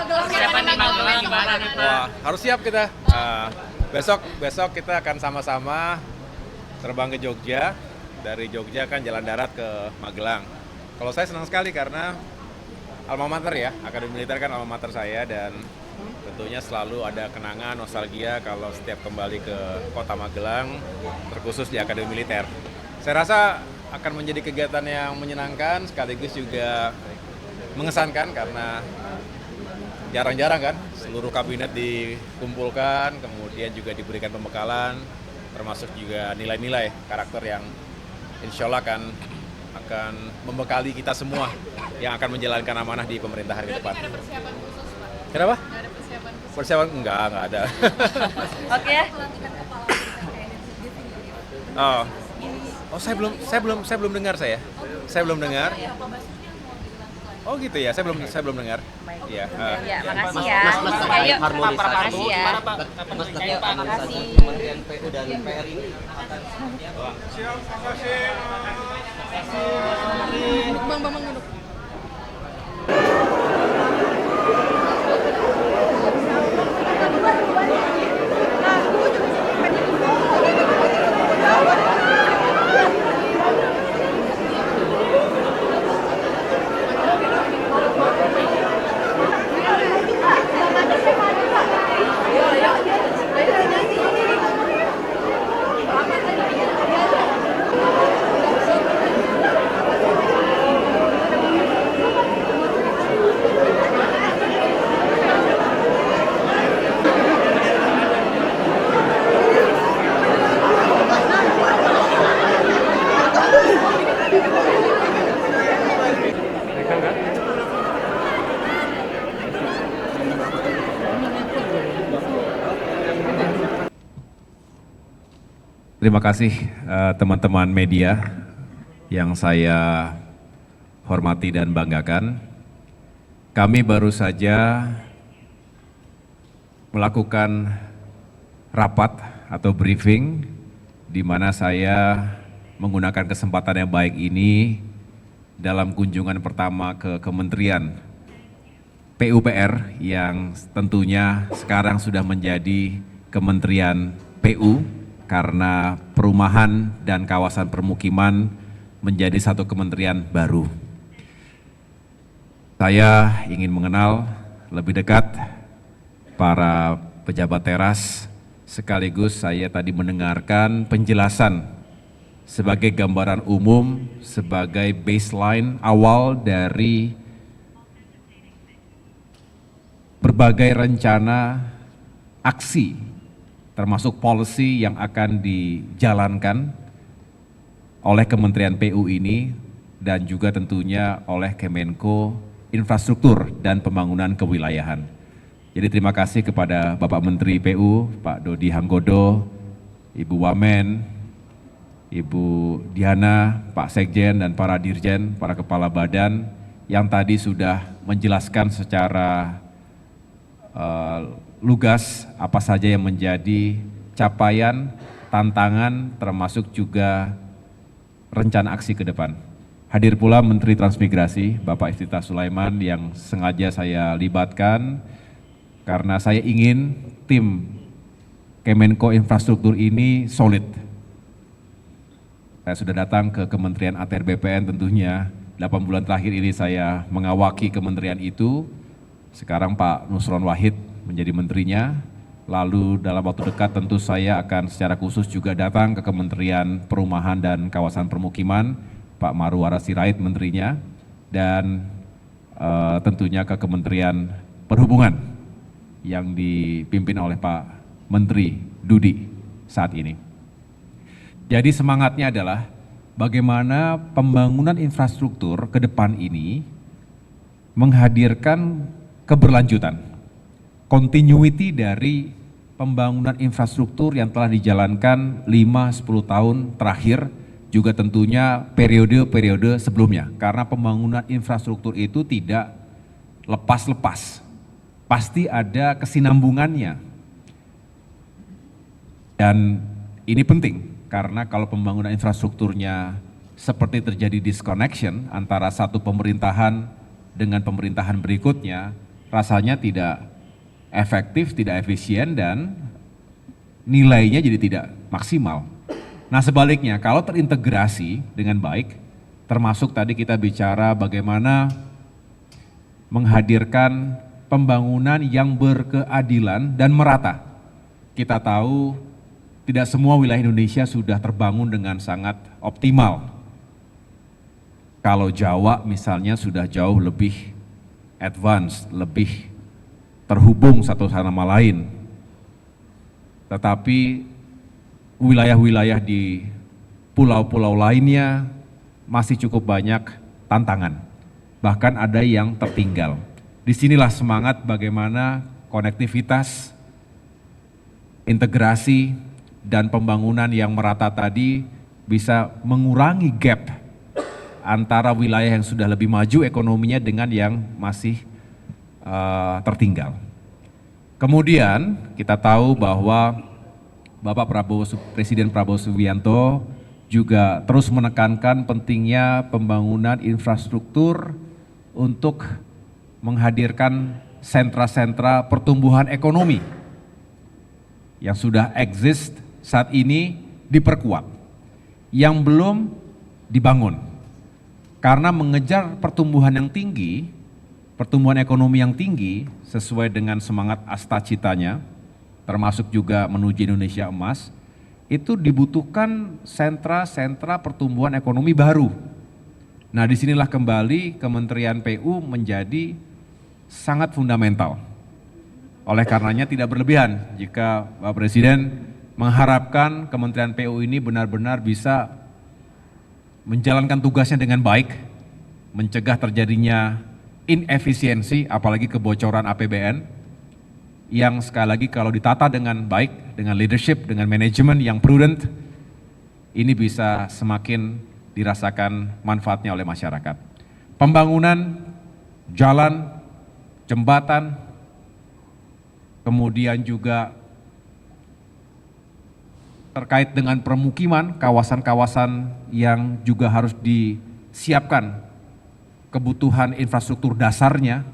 Persiapan di Magelang gimana nih Pak? Wah, harus siap kita. Besok kita akan sama-sama terbang ke Jogja. Dari Jogja kan jalan darat ke Magelang. Kalau saya senang sekali karena alma mater ya, Akademi Militer kan alma mater saya, dan tentunya selalu ada kenangan, nostalgia kalau setiap kembali ke kota Magelang, terkhusus di Akademi Militer. Saya rasa akan menjadi kegiatan yang menyenangkan, sekaligus juga mengesankan karena jarang-jarang kan seluruh kabinet dikumpulkan, kemudian juga diberikan pembekalan, termasuk juga nilai-nilai karakter yang insya Allah akan membekali kita semua yang akan menjalankan amanah di pemerintahan ke depan. Berarti nggak ada persiapan khusus Pak? Kenapa? Nggak ada persiapan khusus? Persiapan? Enggak ada. Oke. Oh, saya belum dengar saya. Saya belum dengar. Oh gitu ya, saya belum dengar. Iya. Ya, makasih ya. Ayo. Makasih ya. Mas, terkait Makasih. harmonisasi Kementerian PU dan PR ini akan Siap, makasih. Bang, duduk. Terima kasih teman-teman media yang saya hormati dan banggakan. Kami baru saja melakukan rapat atau briefing di mana saya menggunakan kesempatan yang baik ini dalam kunjungan pertama ke Kementerian PUPR yang tentunya sekarang sudah menjadi Kementerian PU karena perumahan dan kawasan permukiman menjadi satu kementerian baru. Saya ingin mengenal lebih dekat para pejabat teras, sekaligus saya tadi mendengarkan penjelasan sebagai gambaran umum, sebagai baseline awal dari berbagai rencana aksi termasuk policy yang akan dijalankan oleh Kementerian PU ini dan juga tentunya oleh Kemenko Infrastruktur dan Pembangunan Kewilayahan. Jadi terima kasih kepada Bapak Menteri PU, Pak Dodi Hanggodo, Ibu Wamen, Ibu Diana, Pak Sekjen dan para dirjen, para kepala badan yang tadi sudah menjelaskan secara lugas apa saja yang menjadi capaian, tantangan, termasuk juga rencana aksi ke depan. Hadir pula Menteri Transmigrasi, Bapak Iftithah Sulaiman yang sengaja saya libatkan karena saya ingin tim Kemenko Infrastruktur ini solid. Saya sudah datang ke Kementerian ATR BPN tentunya, 8 bulan terakhir ini saya mengawaki kementerian itu. Sekarang Pak Nusron Wahid menjadi menterinya, lalu dalam waktu dekat tentu saya akan secara khusus juga datang ke Kementerian Perumahan dan Kawasan Permukiman, Pak Marwara Sirait menterinya, dan tentunya ke Kementerian Perhubungan yang dipimpin oleh Pak Menteri Dudi saat ini. Jadi semangatnya adalah bagaimana pembangunan infrastruktur ke depan ini menghadirkan keberlanjutan, continuity dari pembangunan infrastruktur yang telah dijalankan 5-10 tahun terakhir, juga tentunya periode-periode sebelumnya. Karena pembangunan infrastruktur itu tidak lepas-lepas, pasti ada kesinambungannya. Dan ini penting, karena kalau pembangunan infrastrukturnya seperti terjadi disconnection antara satu pemerintahan dengan pemerintahan berikutnya, rasanya tidak efektif, tidak efisien, dan nilainya jadi tidak maksimal. Nah sebaliknya, kalau terintegrasi dengan baik, termasuk tadi kita bicara bagaimana menghadirkan pembangunan yang berkeadilan dan merata. Kita tahu tidak semua wilayah Indonesia sudah terbangun dengan sangat optimal. Kalau Jawa misalnya sudah jauh lebih advance, lebih terhubung satu sama lain. Tetapi wilayah-wilayah di pulau-pulau lainnya masih cukup banyak tantangan. Bahkan ada yang tertinggal. Disinilah semangat bagaimana konektivitas, integrasi, dan pembangunan yang merata tadi bisa mengurangi gap antara wilayah yang sudah lebih maju ekonominya dengan yang masih tertinggal. Kemudian kita tahu bahwa Presiden Prabowo Subianto juga terus menekankan pentingnya pembangunan infrastruktur untuk menghadirkan sentra-sentra pertumbuhan ekonomi yang sudah exist saat ini diperkuat, yang belum dibangun. Karena mengejar pertumbuhan yang tinggi, pertumbuhan ekonomi yang tinggi sesuai dengan semangat Astacitanya, termasuk juga menuju Indonesia Emas, itu dibutuhkan sentra-sentra pertumbuhan ekonomi baru. Nah disinilah kembali Kementerian PU menjadi sangat fundamental. Oleh karenanya tidak berlebihan jika Pak Presiden mengharapkan Kementerian PU ini benar-benar bisa menjalankan tugasnya dengan baik, mencegah terjadinya inefisiensi, apalagi kebocoran APBN, yang sekali lagi kalau ditata dengan baik, dengan leadership, dengan manajemen yang prudent, ini bisa semakin dirasakan manfaatnya oleh masyarakat. Pembangunan jalan, jembatan, kemudian juga terkait dengan permukiman, kawasan-kawasan yang juga harus disiapkan kebutuhan infrastruktur dasarnya,